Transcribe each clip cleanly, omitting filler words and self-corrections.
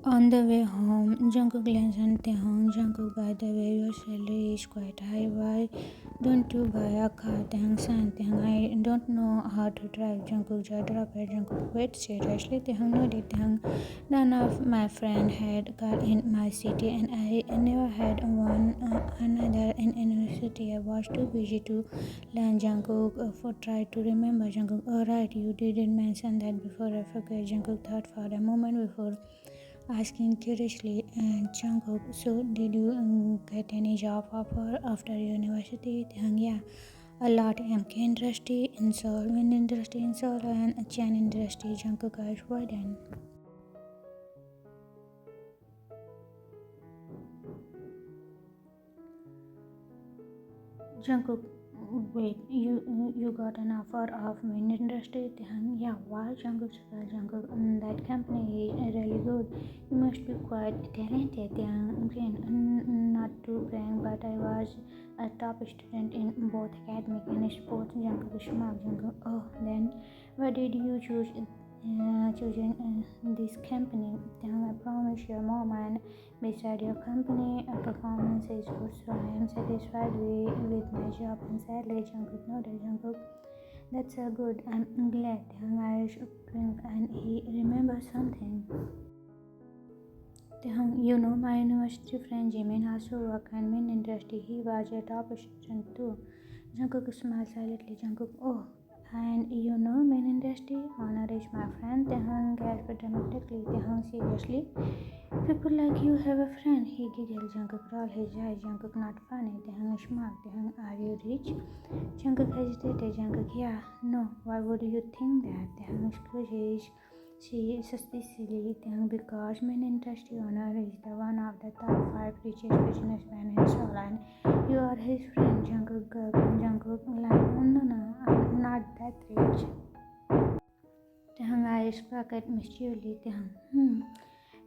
On the way home, Jungkook lands on Taehyung. Jungkook, by the way, your salary is quite high. Why don't you buy a car? Taehyung san, Taehyung, I don't know how to drive. Jungkook, just drop it. Jungkook, wait, seriously? Taehyung nodded. Taehyung, none of my friends had a car in my city, and I never had one another in university. I was too busy to learn. Jungkook for try to remember. Jungkook, oh right, you didn't mention that before. I forget. Jungkook thought for a moment before asking curiously, Jungkook, so did you get any job offer after university? Taehyung, yeah, a lot. MK industry in Seoul, wind industry in Seoul, and a chain industry. Jungkook eyes widen. Jungkook, wait, you got an offer of wind industry? Taehyung, yeah, why? Jungkook, Jungkook, that company is really good. You must be quite talented. Taehyung, again, not to brag, but I was a top student in both academic and sports. Jungkook smiled. Jungkook, oh, then why did you choosing this company? Taehyung, I promise your mom and beside your company performance is good, so I am satisfied with my job and salary. Jungkook nodded. Jungkook, that's a good. I'm glad. Taehyung eyes blinked and he remembered something. Taehyung, you know my university friend Jimin also worked in main industry. He was a top student too. Jungkook smiled silently. Jungkook, oh, and you know main industry? Honor is my friend. Taehyung gasped dramatically. Taehyung, seriously? People like you have a friend. He giggled. Jungkook rolled his eyes. Jungkook, not funny. Taehyung smiled. Taehyung, are you rich? Jungkook hesitated. Jungkook, yeah, no. Why would you think that? Taehyung squeezed she suspiciously. Taehyung, because main industry owner is the one of the top 5 richest businessmen in Seoul and you are his friend. Jungkook, like, no, I'm not that rich. Taehyung eyes sparkled mischievously. Taehyung,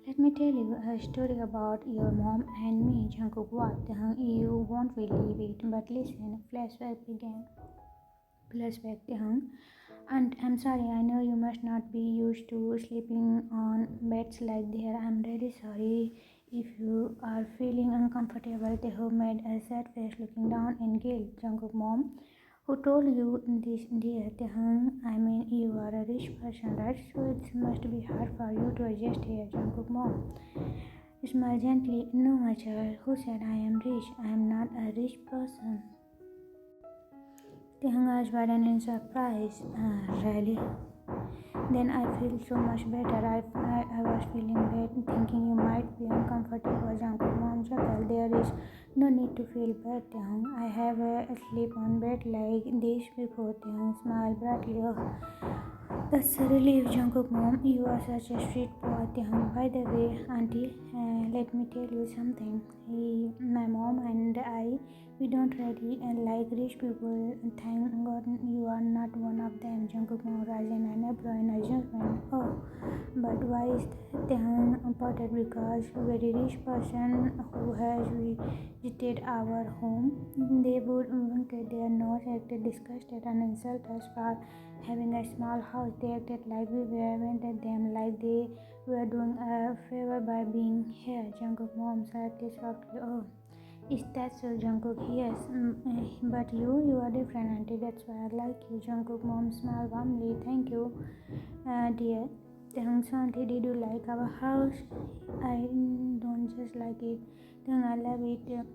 let me tell you a story about your mom and me. Jungkook, what? Taehyung, you won't believe it, but listen. Flashback began. Flashback, Taehyung. And I'm sorry, I know you must not be used to sleeping on beds like there. I'm really sorry if you are feeling uncomfortable. Taehyung made a sad face looking down in guilt. Jungkook, mom, who told you this, dear? Taehyung, I mean, you are a rich person, right? So it must be hard for you to adjust here. Jungkook, mom, smile gently. No, my child. Who said I am rich? I am not a rich person. Taehyung asked Biden in surprise. Really? Then I feel so much better. I was feeling bad, thinking you might be uncomfortable. Jungkook, mom chuckled. There is no need to feel bad, Taehyung. I have sleep on bed like this before. Taehyung smiled brightly. Oh, that's a relief. Jungkook, mom, you are such a sweet boy. Taehyung, by the way, auntie, let me tell you something. My mom and I, we don't really like rich people. Thank God you are not one of them. Jungkook, mom, Rajan and Abra in a judgment. Oh, but why is that? Taehyung important because very rich person who has visited our home, they would wink at their nose, acted disgusted and insult us for having a small house. They acted like we went at them, like they were doing a favor by being here. Jungkook, mom slightly softly. Oh, is that so? Jungkook, yes, but you are different, auntie. That's why I like you. Jungkook, mom smiled warmly. Thank you, dear. Taehyung, auntie, did you like our house? I don't just like it. Taehyung, I love it.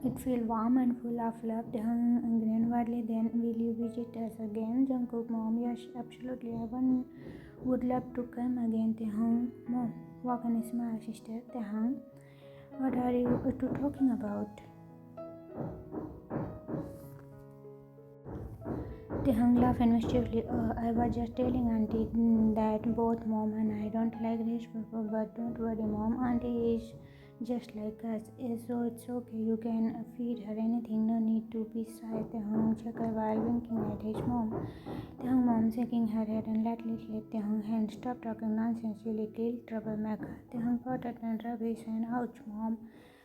It feels warm and full of love. Taehyung grinned widely. Then, will you visit us again? Jungkook, mom, yes, absolutely. I would love to come again. Taehyung, mom, walk and smile, sister. Taehyung, what are you two talking about? Taehyung laughed mischievously. I was just telling auntie that both mom and I don't like rich people, but don't worry, mom. Auntie is just like us, so it's okay. You can feed her anything. No need to be shy. Taehyung chuckled while winking at his mom. Taehyung, mom, shaking her head and lightly slapped Taehyung hand. Stop talking nonsense, you little troublemaker. Taehyung potted and rubbed his hand. Ouch, mom.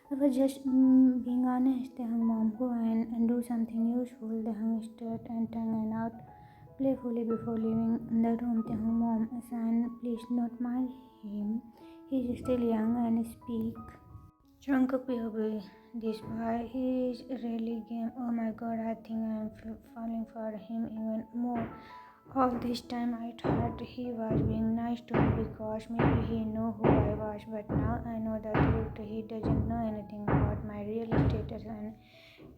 I was just being honest. Taehyung, mom, go and do something useful. Taehyung stood and tongue out playfully before leaving the room. Taehyung, mom, son, please don't mind him. He's still young and speak. Jungkook POV. This boy, he is really game. Oh my god, I think I'm falling for him even more. All this time I thought he was being nice to me because maybe he knew who I was, but now I know the truth. He doesn't know anything about my real status, and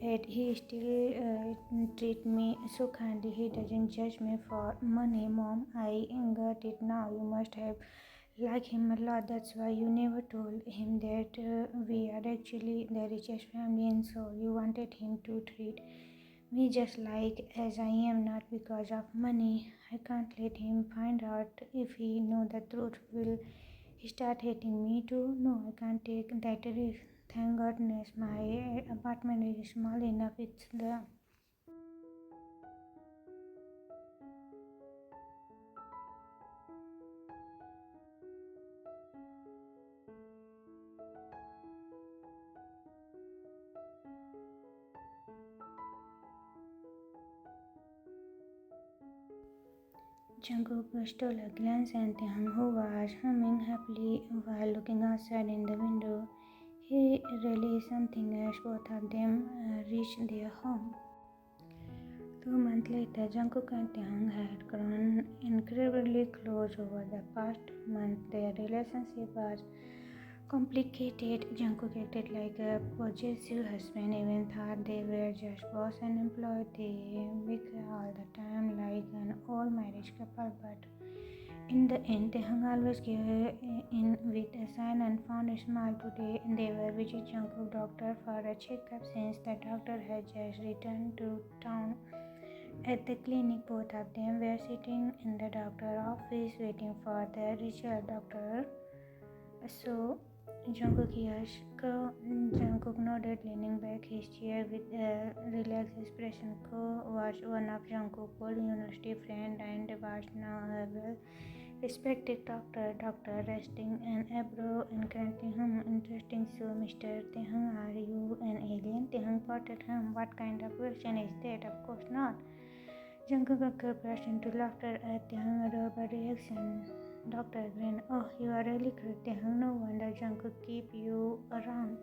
yet he still treats me so kindly. He doesn't judge me for money. Mom, I got it now. You must have like him a lot. That's why you never told him that we are actually the richest family in Seoul. You wanted him to treat me just like as I am, not because of money. I can't let him find out. If he know the truth, will he start hating me too? No, I can't take that risk. Thank goodness my apartment is small enough. It's the Jungkook stole a glance at Taehyung, who was humming happily while looking outside in the window. He really is something else. Both of them reached their home. 2 months later, Jungkook and Taehyung had grown incredibly close over the past month. Their relationship was complicated. Jungkook acted like a possessive husband, even thought they were just boss and employee. They bicker all the time like an old marriage couple, but in the end, Taehyung always gave in with a sign and found a smile. Today, they were visiting Jungkook doctor for a checkup since the doctor had just returned to town. At the clinic, both of them were sitting in the doctor's office waiting for the result. Doctor, so Jungkook, yes. Jungkook nodded, leaning back his chair with a relaxed expression. Ko was one of Jungkook's old university friend and was now a well-respected doctor. Doctor, resting an eyebrow and correcting him. Interesting. So, Mr. Taehyung, are you an alien? Taehyung potted him. What kind of question is that? Of course not. Jungkook burst into laughter at Taehyung's adorable reaction. Doctor grinned. Oh, you are really correct, Taehyung. No wonder Jungkook keep you around.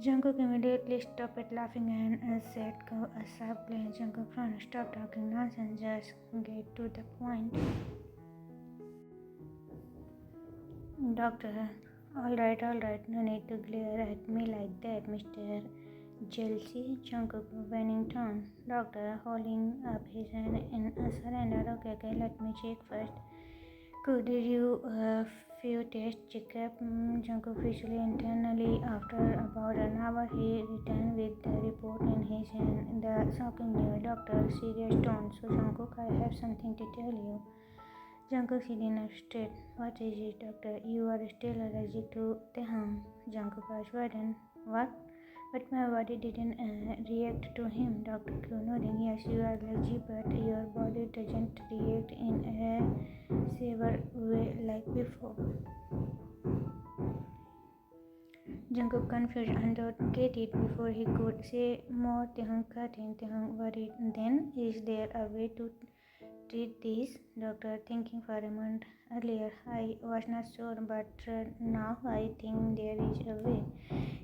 Jungkook immediately stopped laughing and said, "Go a sharp glance." Jungkook frowned. Stop talking nonsense. Just get to the point. Doctor, all right. No need to glare at me like that, Mr. Jealousy, Jungkook bending tone. Doctor, holding up his hand in a surrender. Okay, let me check first. Could you few test checkup? Jungkook visually internally. After about an hour, he returned with the report in his hand. The shocking news, doctor, serious tone. So Jungkook, I have something to tell you. Jungkook sitting up straight. What is it, doctor? You are still allergic to Taehyung. Jungkook was worried. What? But my body didn't react to him. Dr. Q nodding. Yes, you are allergic, but your body doesn't react in a severe way like before. Jungkook confused and don't get it before he could say more. Taehyung cut in. Taehyung worried. Then, is there a way to treat this? Doctor, thinking for a moment. Earlier, I was not sure, but now I think there is a way.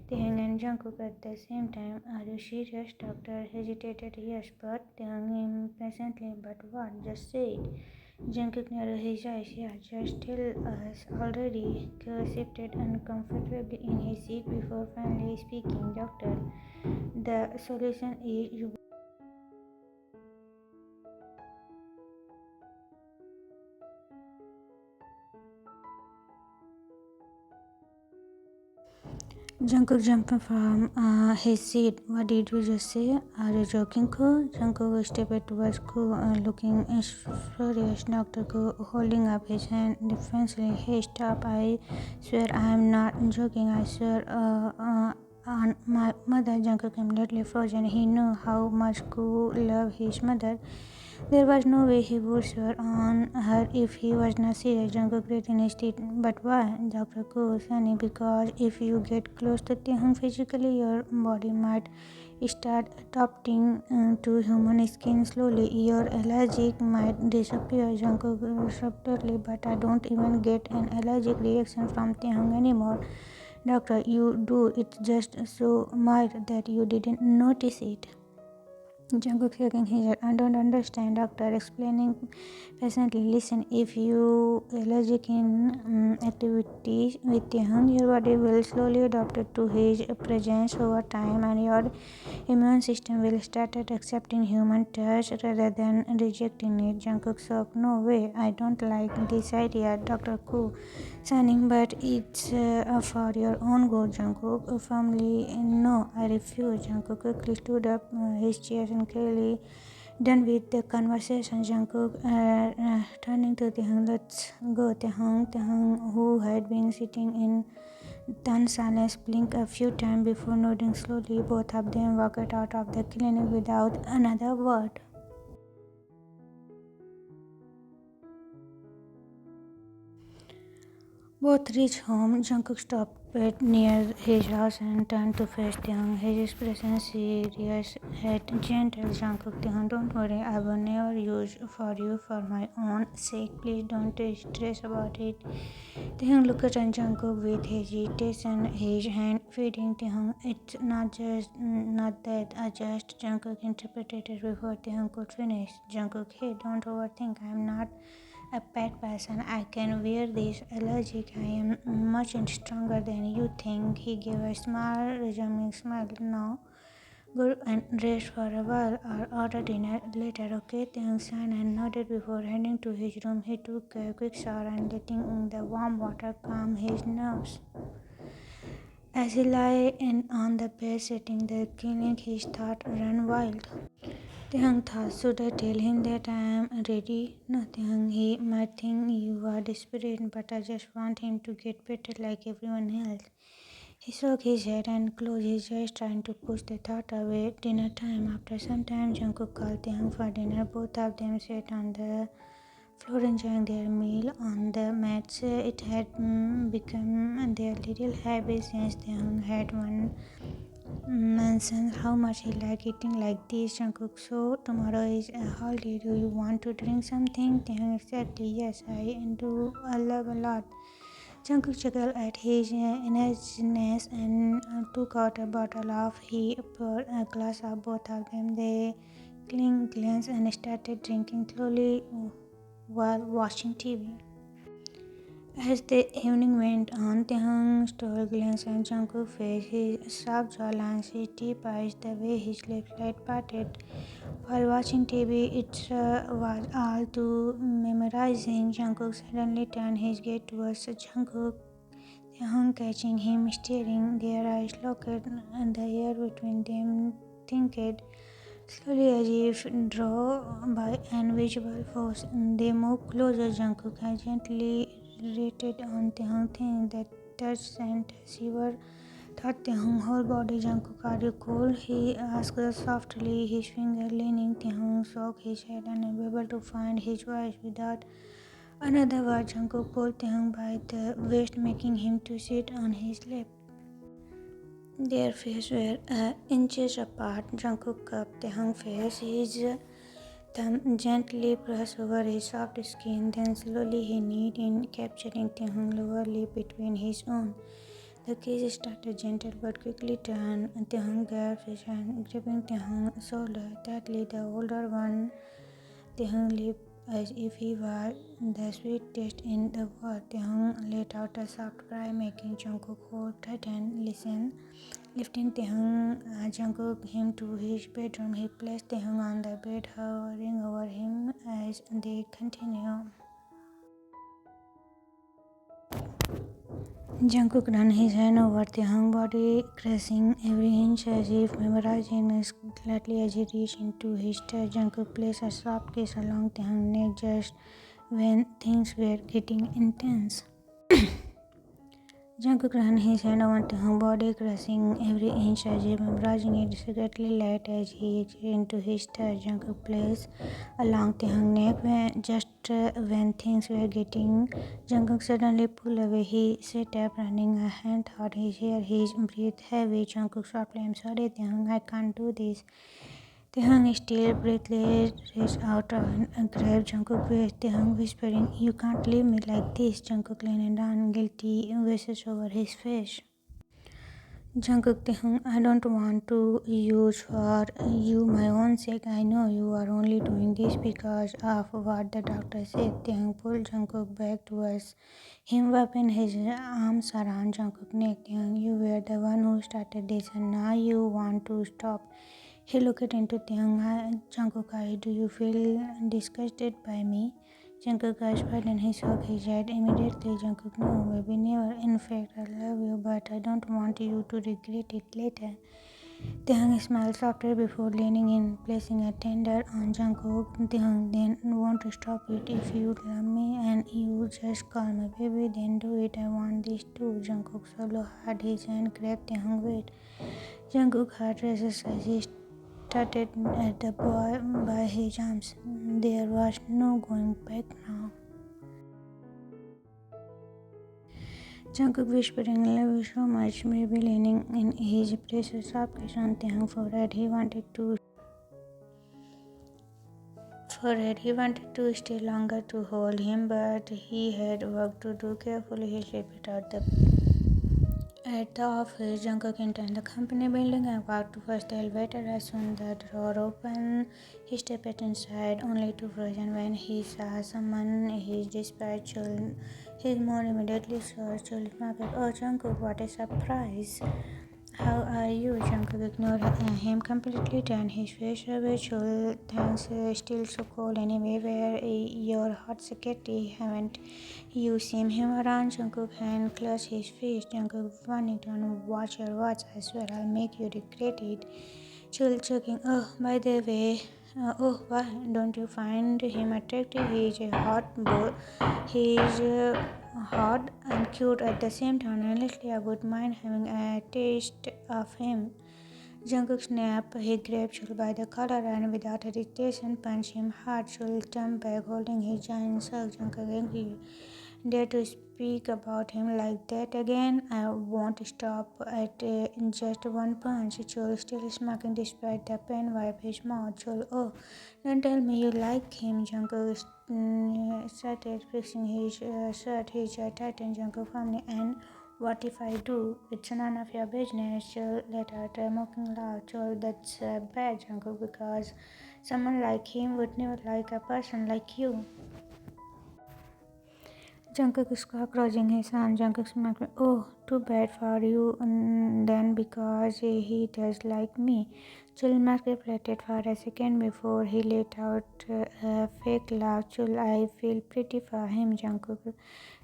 Taehyung and Jungkook at the same time. Are you serious? Doctor hesitated. Yes, but Taehyung impatiently. But what? Just say it. Jungkook narrowed his eyes. Yeah, just tell us already. Ko shifted uncomfortably in his seat before finally speaking. Doctor, the solution is you. Jungkook jumped from his seat. What did you just say? Are you joking, Ko? Jungkook stepped towards Ko, looking furious. Dr. Ko holding up his hand defensively. Hey, stop. I swear I am not joking. I swear on my mother. Jungkook immediately frozen. He knew how much Ko loved his mother. There was no way he would swear on her if he was not serious. Jungkook grit in his teeth. But why? Dr. Koo, Sunny, because if you get close to Taehyung physically, your body might start adapting to human skin slowly. Your allergic might disappear. Jungkook subtly, but I don't even get an allergic reaction from Taehyung anymore. Doctor, you do. It's just so mild that you didn't notice it. Jungkook shaking his head. I don't understand, doctor. Explaining patiently. Listen, if you allergic in activities with Taehyung, your body will slowly adapt to his presence over time, and your immune system will start accepting human touch rather than rejecting it. Jungkook shocked. No way. I don't like this idea, Doctor Koo. Signing, but it's for your own good, Jungkook. Firmly, no, I refuse. Jungkook quickly stood up his chair and clearly done with the conversation. Jungkook turning to Taehyung, let's go. Taehyung, who had been sitting in tense silence, blinked a few times before nodding slowly. Both of them walked out of the clinic without another word. Both reached home. Jungkook stopped near his house and turned to face Taehyung. His expression serious yet gentle. Jungkook, Taehyung, don't worry. I will never use for you for my own sake. Please don't stress about it. Taehyung looked at Jungkook with hesitation, his hand feeding Taehyung. It's not that. I just Jungkook interpreted it before Taehyung could finish. Jungkook, hey, don't overthink. I'm not a bad person. I can wear this allergic. I am much stronger than you think. He gave a small, resuming smile. Now, go and rest for a while or order dinner later, okay? Taehyung sighed and nodded before heading to his room. He took a quick shower and letting the warm water calm his nerves. As he lay on the bed sitting the clinic, his thoughts ran wild. Taehyung thought, should I tell him that I am ready? No, Taehyung, he might think you are desperate, but I just want him to get better like everyone else. He shook his head and closed his eyes, trying to push the thought away. Dinner time. After some time, Jungkook called Taehyung for dinner. Both of them sat on the floor enjoying their meal on the mats. It had become their little habit since Taehyung had one mentioned how much he liked eating like this. Jungkook, so tomorrow is a holiday. Do you want to drink something? Taehyung, exactly. Yes, I do. I love a lot. Jungkook chuckled at his earnestness and took out a bottle of. He poured a glass of both of them. They clinked glanced and started drinking slowly while watching TV. As the evening went on, Taehyung stole glances at Jungkook's face, his sharp jawlines, his deep eyes, the way his lips light parted. While watching TV, it was all too memorizing. Jungkook suddenly turned his gaze towards Jungkook, Taehyung catching him staring, their eyes locked, and the air between them thinned. Slowly, as if drawn by an invisible force, they moved closer. Jungkook had gently rated on Taehyung, thinking that touch sent a shiver thought Taehyung's whole body. Jungkook, are you cold? He asked softly, his finger leaning. Taehyung shook his head, unable to find his voice. Without another word, Jungkook pulled Taehyung by the waist, making him to sit on his lap. Their faces were inches apart. Jungkook cupped Taehyung's face, his thumb gently brushed over his soft skin. Then slowly he kneed in, capturing Taehyung's lower lip between his own. The kiss started gentle but quickly turned. Taehyung grabbed his hand, gripping Taehyung's shoulder tightly. The older one, Taehyung lipped as if he were the sweetest in the world. Taehyung let out a soft cry, making Jungkook hold tighten. Listen. Lifting Jungkook him to his bedroom, he placed Taehyung on the bed, hovering over him as they continued. Jungkook ran his hand over Taehyung's body, caressing every inch as if memorizing gladly as he reached into his touch. Jungkook placed a soft kiss along Taehyung's neck just when things were getting intense. Jungkook ran his hand over Taehyung's body, caressing every inch as if massaging it secretly late as he reached into his touch. Jungkook placed along Taehyung's neck when things were getting. Jungkook suddenly pulled away. He sat up, running a hand through his hair, his breath heavy. Jungkook softly, "I'm sorry, Taehyung, I can't do this." Taehyung still breathless reached out and grabbed Jungkook's waist. Taehyung whispering, "You can't leave me like this." Jungkook leaned down, guilty gazes over his face. Jungkook, Taehyung, I don't want to use for you my own sake. I know you are only doing this because of what the doctor said. Taehyung pulled Jungkook back towards him, wrapping his arms around Jungkook's neck. Taehyung, you were the one who started this and now you want to stop. He looked into Taehyung. Jungkook, do you feel disgusted by me? Jungkook gasped and he shook his head immediately. Jungkook, no, baby, never. In fact, I love you, but I don't want you to regret it later. Taehyung smiled softly before leaning in, placing a tender on Jungkook. Taehyung, then won't stop it. If you love me and you just call me baby, then do it. I want this too. Jungkook swallowed hard. His hand grabbed Taehyung's waist. Jungkook's heart races as he started at the boy by his arms. There was no going back now. Jungkook whispering, I love you so much, baby, leaning in his precious soft kiss on Taehyung's forehead. He wanted to stay longer to hold him, but he had work to do. Carefully, he slipped out at the office. Jungkook entered the company building and walked towards the elevator. As soon as the door opened, he stepped inside, only to frozen when he saw someone his dispatch. Chul. His mom immediately saw Chul's market. Oh, Jungkook, what a surprise! How are you? Jungkook ignored him completely, turned his face away. Chul, thanks, still so cold anyway. Where your hot secretary? Haven't you seen him around? Jungkook hand clutched his face. Jungkook, funny, don't watch your watch. I swear I'll make you regret it. Chul choking. Oh, by the way, oh, why don't you find him attractive? He's hot and cute at the same time. Honestly, I would mind having a taste of him. Jungkook snapped. He grabbed Chul by the collar and without hesitation punched him hard. Chul jumped back, holding his giant sock. Jungkook angry. Dare to speak about him like that again? I won't stop at just one punch. Chul still smirking despite the pain wiped his mouth. Chul, oh, don't tell me you like him. Jungkook started fixing his shirt. His jaw tightened. Jungkook firmly, and what if I do? It's none of your business. Chul let out a mocking laugh. Chul, that's bad, Jungkook, because someone like him would never like a person like you. Jungkook scoffed, crossing his arms. Jungkook smirked. Oh, too bad for you then, because he does like me. Chul reflected for a second before he let out a fake laugh. Chul, I feel pretty for him. Jungkook,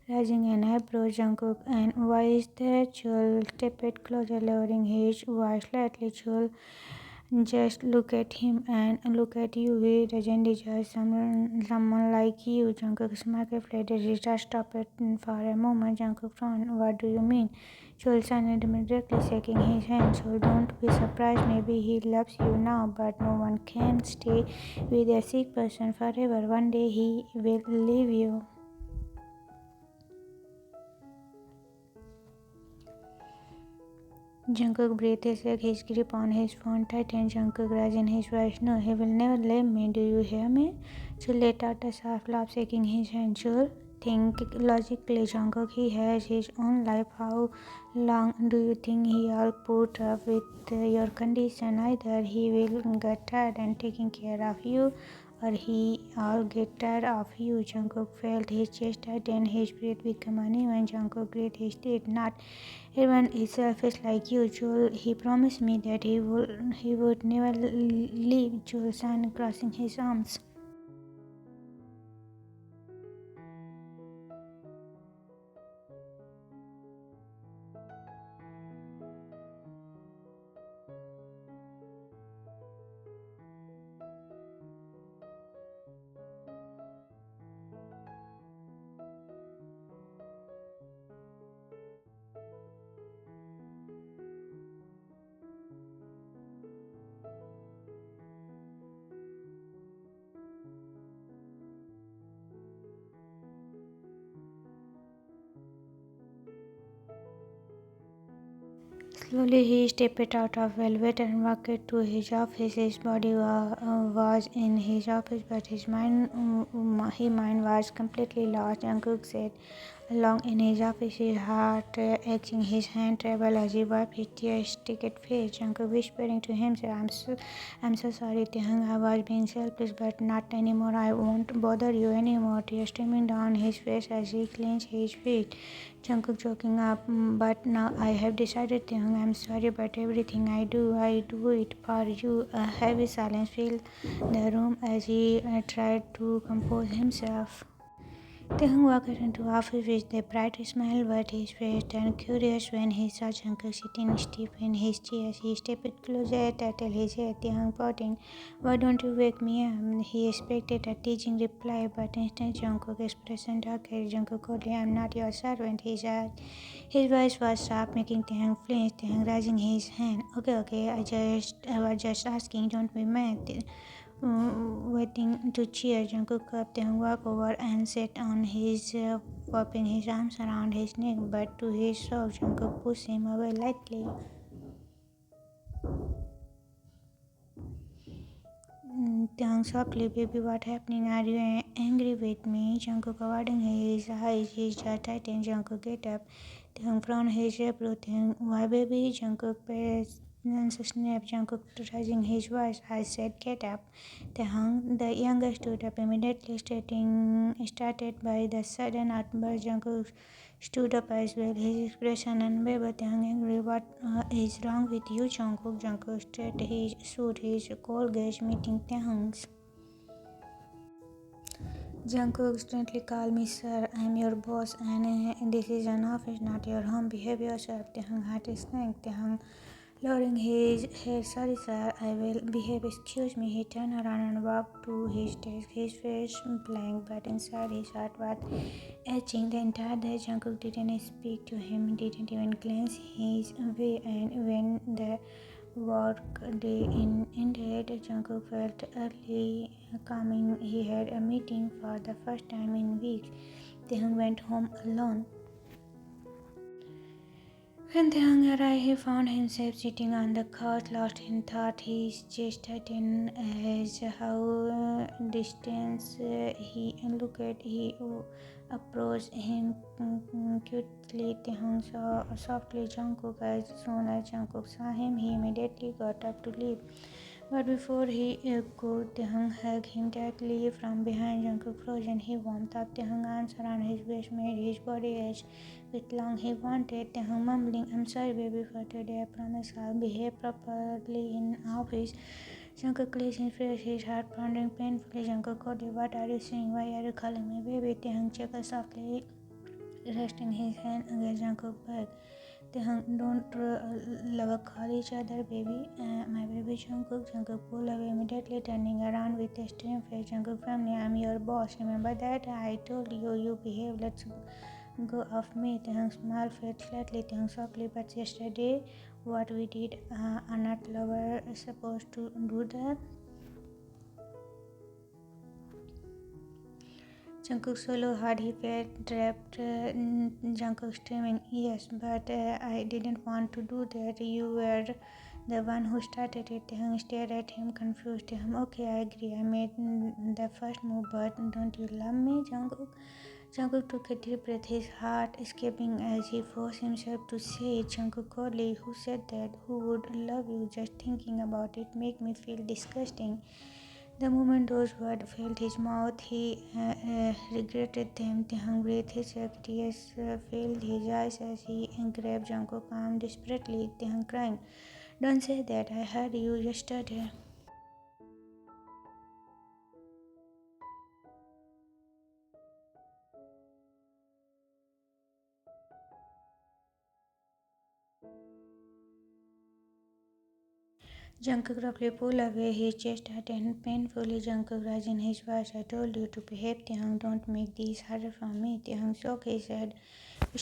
raising an eyebrow. Jungkook, and why is that? Chul stepped closer, lowering his voice slightly. Chul, just look at him and look at you. He doesn't deserve someone like you. Jungkook smirked, flattered. Rita stopped for a moment. Jungkook frowned. What do you mean? Chul sighed immediately, shaking his hand. Chul, don't be surprised. Maybe he loves you now, but no one can stay with a sick person forever. One day he will leave you. Jungkook breathed, shook his grip on his phone tightened. Jungkook raised his voice. No, he will never leave me. Do you hear me? Chul let out a soft laugh, shaking his hand. Chul, think logically, Jungkook. He has his own life. How long do you think he'll put up with your condition? Either he will get tired and taking care of you, or I'll get tired of you. Jungkook felt his chest tighten, his breath become uneven. Jungkook grit his teeth. Not everyone is selfish like you, Chul. He promised me that he would never leave. Chul sighed, crossing his arms. Slowly he stepped out of velvet and walked to his office. His body was in his office, but his mind was completely lost. Jungkook sat alone in his office, his heart aching, his hand trembled as he wiped his tear-stained face. Jungkook whispering to himself, I'm so sorry, Taehyung. I was being selfish, but not anymore. I won't bother you anymore." Tears streaming down his face as he clenched his fist. Jungkook choking up, "But now I have decided, Taehyung. I'm sorry, but everything I do it for you." A heavy silence filled the room as he tried to compose himself. Taehyung walked into the office with a bright smile, but his face turned curious when he saw Jungkook sitting stiff in his chair. He stepped closer, tattled his head. Taehyung pouting, "Why don't you wake me up?" He expected a teasing reply, but instead Jungkook's expression darkened. "Jungkook coldly, I'm not your servant," he said. His voice was sharp, making Taehyung flinch. Taehyung raising his hand. Okay, I was just asking, don't be mad." Waiting to cheer, Jungkook cupped Taehyung walked over and sat on his wrapping his arms around his neck, but to his shock, Jungkook pushed him away lightly. Taehyung softly, "Baby, what happening? Are you angry with me?" Jungkook avoiding his eyes, his jaw tightened. Jungkook get up. Taehyung frowned his eyebrow. Taehyung, "Why, baby?" Jungkook presence snapped. Jungkook raising his voice. "I said get up." Taehyung, the younger, stood up immediately, started by the sudden outburst. Jungkook stood up as well, his expression unbearable. Taehyung angry. "What is wrong with you, Jungkook?" Jungkook straight his suit, his cold gaze meeting Taehyung's. Jungkook instantly called me sir. I'm your boss and this is an office, not your home. Behave yourself. Taehyung heart sank. Taehyung lowering his head. "Sorry sir, I will behave." "Excuse me." He turned around and walked to his desk, his face blank, but inside his heart was etching. The entire day Jungkook didn't speak to him, didn't even glance his way, and when the work day ended, Jungkook felt early coming. He had a meeting for the first time in weeks. Taehyung went home alone. When Taehyung arrived, he found himself sitting on the couch, lost in thought. His chest tightened as how distant he looked. He approached him cutely. Taehyung saw softly Jungkook. As soon as Jungkook saw him, he immediately got up to leave. But before he could, Taehyung hugged him tightly from behind. Jungkook frozen. He warmed up. Taehyung's arms around his waist made his body ache with long he wanted. Taehyung mumbling, "I'm sorry, baby, for today. I promise I'll behave properly in office." Jungkook clenched his face, his heart pounding painfully. Jungkook called, "What are you saying? Why are you calling me baby?" Taehyung chuckled softly, resting his hand against Jungkook's back. Taehyung, "Don't love call each other baby, my baby Jungkook." Jungkook pulled away immediately, turning around with a stern face. Jungkook firmly, "I'm your boss. Remember that? I told you, you behave. Let's go off me." Taehyung's smile faded slightly. Taehyung softly, "But yesterday, what we did, are not lovers supposed to do that?" Jungkook swallowed hard. He felt trapped. Jungkook screaming, "Yes, but I didn't want to do that. You were the one who started it." Taehyung stared at him, confused. Taehyung, "Okay, I agree. I made the first move, but don't you love me, Jungkook?" Jungkook took a deep breath, his heart escaping as he forced himself to say it. Jungkook coldly, "Who said that? Who would love you? Just thinking about it make me feel disgusting." The moment those words filled his mouth, he regretted them. Taehyung breathed his tears filled his eyes as he grabbed Jungkook's arm desperately. Taehyung crying, "Don't say that. I heard you yesterday." Jungkook roughly pulled away, his chest tightened painfully. Jungkook raising his voice, "I told you to behave, Taehyung. Don't make this harder for me." Taehyung shook his head.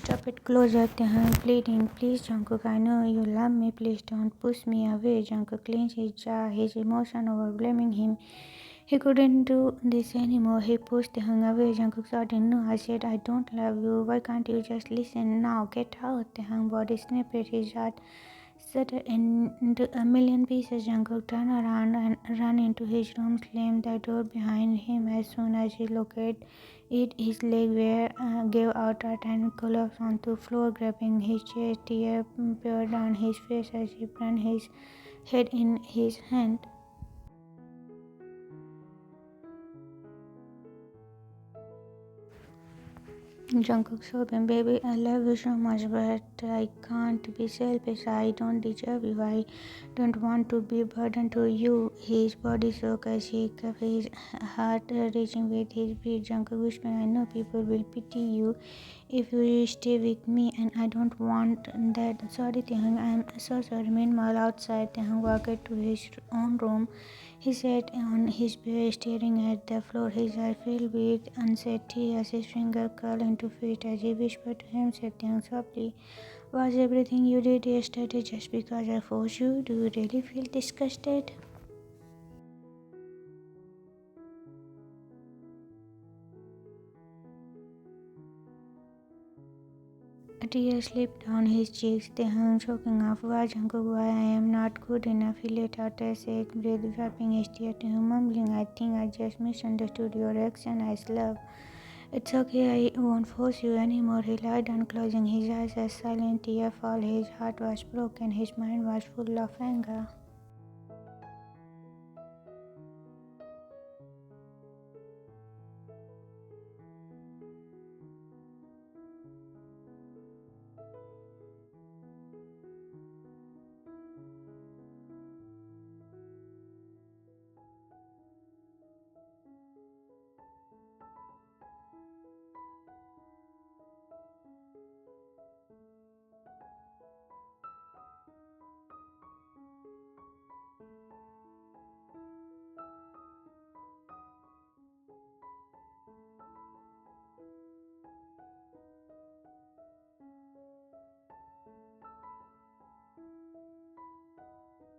"Stop it, closer." Taehyung pleading, "Please, Jungkook, I know you love me. Please don't push me away." Jungkook clenched his jaw, his emotion overwhelming him. He couldn't do this anymore. He pushed Taehyung away. Jungkook shouted, "No, I said I don't love you. Why can't you just listen now? Get out." Taehyung's body snapped, his heart shattered into a million pieces. Jungkook turned around and ran into his room, slammed the door behind him. As soon as he located it, his gave out a tiny collapse onto the floor, grabbing his chest. Tears poured down his face as he burned his head in his hand. Jungkook sobbing, "Baby, I love you so much, but I can't be selfish. I don't deserve you. I don't want to be a burden to you." His body shook as he kept his heart reaching with his breath. Jungkook whispered, "I know people will pity you if you stay with me, and I don't want that." "Sorry, Taehyung, I'm so sorry." Meanwhile, outside, Taehyung walked to his own room. He sat on his bed, staring at the floor, his eyes filled with anxiety as his finger curled into fist as he whispered to himself, "Taehyung, softly. Was everything you did yesterday just because I forced you? Do you really feel disgusted?" A tear slipped down his cheeks. Taehyung choking off. "Why, Jungkook, why I am not good enough?" He let out a sick breath, wiping his tears to him, mumbling, "I think I just misunderstood your action as love. It's okay, I won't force you anymore." He lied down, closing his eyes as silent tears fell. His heart was broken, his mind was full of anger.